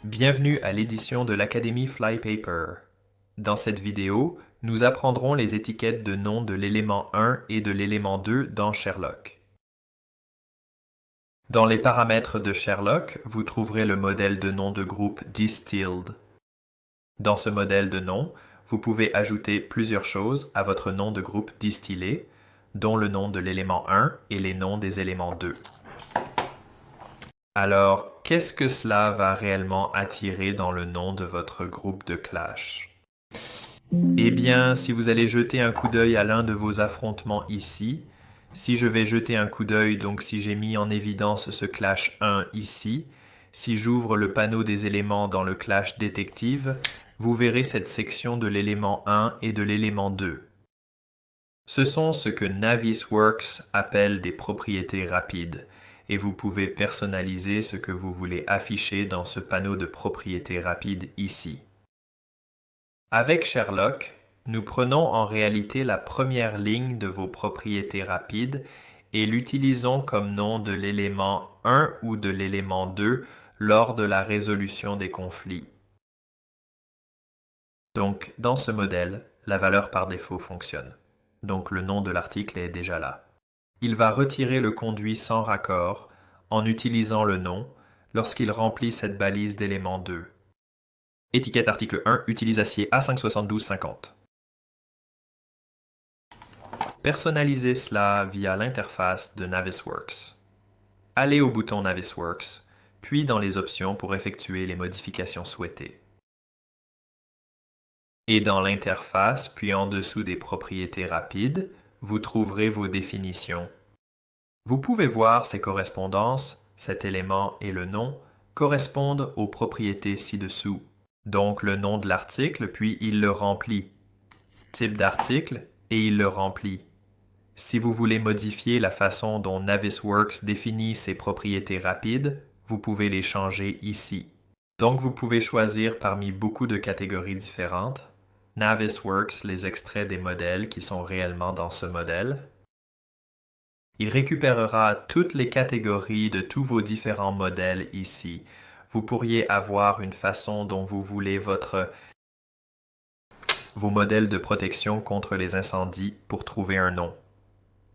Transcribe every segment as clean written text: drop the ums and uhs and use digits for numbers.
Bienvenue à l'édition de l'Académie Flypaper. Dans cette vidéo, nous apprendrons les étiquettes de nom de l'élément 1 et de l'élément 2 dans Sherlock. Dans les paramètres de Sherlock, vous trouverez le modèle de nom de groupe Distilled. Dans ce modèle de nom, vous pouvez ajouter plusieurs choses à votre nom de groupe distillé, dont le nom de l'élément 1 et les noms des éléments 2. Alors, qu'est-ce que cela va réellement attirer dans le nom de votre groupe de clash? Eh bien, si vous allez jeter un coup d'œil à l'un de vos affrontements ici, si je vais jeter un coup d'œil, donc si j'ai mis en évidence ce clash 1 ici, si j'ouvre le panneau des éléments dans le clash détective, vous verrez cette section de l'élément 1 et de l'élément 2. Ce sont ce que Navisworks appelle des propriétés rapides, et vous pouvez personnaliser ce que vous voulez afficher dans ce panneau de propriétés rapides ici. Avec Sherlock, nous prenons en réalité la première ligne de vos propriétés rapides et l'utilisons comme nom de l'élément 1 ou de l'élément 2 lors de la résolution des conflits. Donc, dans ce modèle, la valeur par défaut fonctionne. Donc, le nom de l'article est déjà là. Il va retirer le conduit sans raccord en utilisant le nom lorsqu'il remplit cette balise d'élément 2. Étiquette article 1, utilise acier A57250. Personnalisez cela via l'interface de Navisworks. Allez au bouton Navisworks, puis dans les options pour effectuer les modifications souhaitées. Et dans l'interface, puis en dessous des propriétés rapides, vous trouverez vos définitions. Vous pouvez voir ces correspondances, cet élément et le nom, correspondent aux propriétés ci-dessous. Donc le nom de l'article, puis il le remplit. Type d'article, et il le remplit. Si vous voulez modifier la façon dont Navisworks définit ses propriétés rapides, vous pouvez les changer ici. Donc vous pouvez choisir parmi beaucoup de catégories différentes. Navisworks les extrait des modèles qui sont réellement dans ce modèle. Il récupérera toutes les catégories de tous vos différents modèles ici. Vous pourriez avoir une façon dont vous voulez vos modèles de protection contre les incendies pour trouver un nom.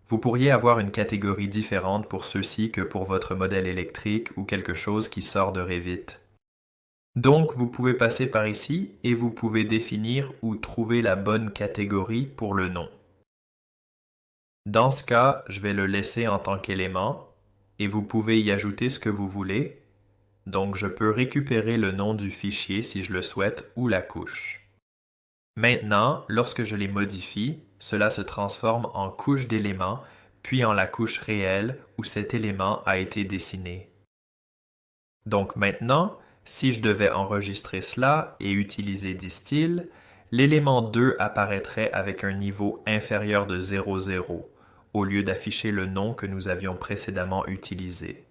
Vous pourriez avoir une catégorie différente pour ceux-ci que pour votre modèle électrique ou quelque chose qui sort de Revit. Donc, vous pouvez passer par ici et vous pouvez définir ou trouver la bonne catégorie pour le nom. Dans ce cas, je vais le laisser en tant qu'élément et vous pouvez y ajouter ce que vous voulez. Donc, je peux récupérer le nom du fichier si je le souhaite ou la couche. Maintenant, lorsque je les modifie, cela se transforme en couche d'éléments, puis en la couche réelle où cet élément a été dessiné. Donc maintenant, si je devais enregistrer cela et utiliser Distill, l'élément 2 apparaîtrait avec un niveau inférieur de 0,0, au lieu d'afficher le nom que nous avions précédemment utilisé.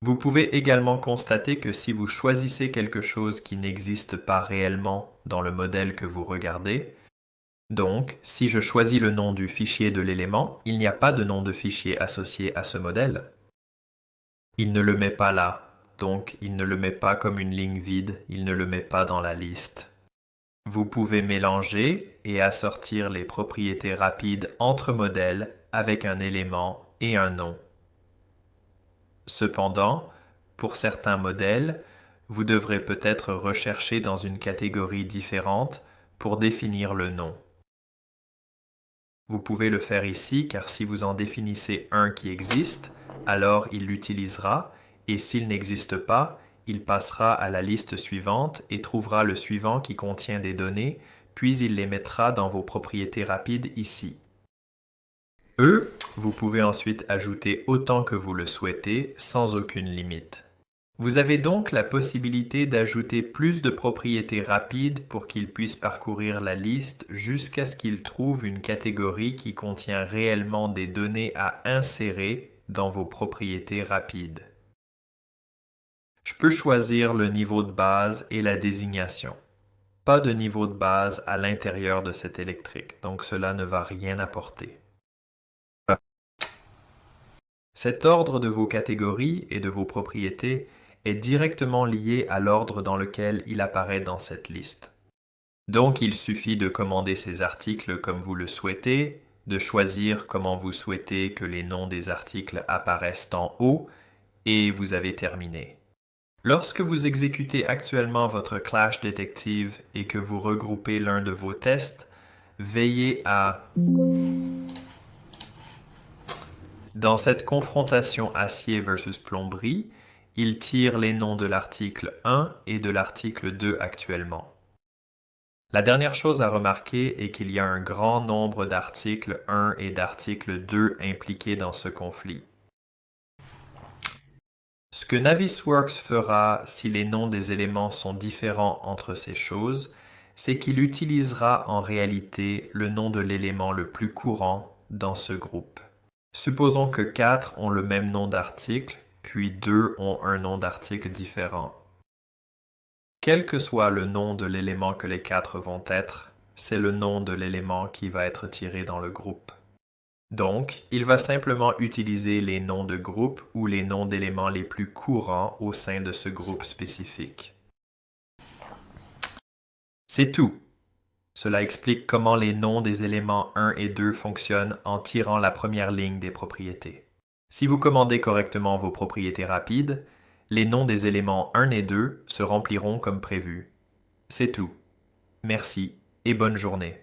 Vous pouvez également constater que si vous choisissez quelque chose qui n'existe pas réellement dans le modèle que vous regardez, donc si je choisis le nom du fichier de l'élément, il n'y a pas de nom de fichier associé à ce modèle. Il ne le met pas là. Donc, il ne le met pas comme une ligne vide, il ne le met pas dans la liste. Vous pouvez mélanger et assortir les propriétés rapides entre modèles avec un élément et un nom. Cependant, pour certains modèles, vous devrez peut-être rechercher dans une catégorie différente pour définir le nom. Vous pouvez le faire ici car si vous en définissez un qui existe, alors il l'utilisera. Et s'il n'existe pas, il passera à la liste suivante et trouvera le suivant qui contient des données, puis il les mettra dans vos propriétés rapides ici. Vous pouvez ensuite ajouter autant que vous le souhaitez, sans aucune limite. Vous avez donc la possibilité d'ajouter plus de propriétés rapides pour qu'il puisse parcourir la liste jusqu'à ce qu'il trouve une catégorie qui contient réellement des données à insérer dans vos propriétés rapides. Je peux choisir le niveau de base et la désignation. Pas de niveau de base à l'intérieur de cette électrique, donc cela ne va rien apporter. Cet ordre de vos catégories et de vos propriétés est directement lié à l'ordre dans lequel il apparaît dans cette liste. Donc, il suffit de commander ces articles comme vous le souhaitez, de choisir comment vous souhaitez que les noms des articles apparaissent en haut, et vous avez terminé. Lorsque vous exécutez actuellement votre Clash Detective et que vous regroupez l'un de vos tests, veillez à... Dans cette confrontation acier versus plomberie, il tire les noms de l'article 1 et de l'article 2 actuellement. La dernière chose à remarquer est qu'il y a un grand nombre d'articles 1 et d'articles 2 impliqués dans ce conflit. Ce que Navisworks fera si les noms des éléments sont différents entre ces choses, c'est qu'il utilisera en réalité le nom de l'élément le plus courant dans ce groupe. Supposons que 4 ont le même nom d'article, puis 2 ont un nom d'article différent. Quel que soit le nom de l'élément que les 4 vont être, c'est le nom de l'élément qui va être tiré dans le groupe. Donc, il va simplement utiliser les noms de groupe ou les noms d'éléments les plus courants au sein de ce groupe spécifique. C'est tout. Cela explique comment les noms des éléments 1 et 2 fonctionnent en tirant la première ligne des propriétés. Si vous commandez correctement vos propriétés rapides, les noms des éléments 1 et 2 se rempliront comme prévu. C'est tout. Merci et bonne journée.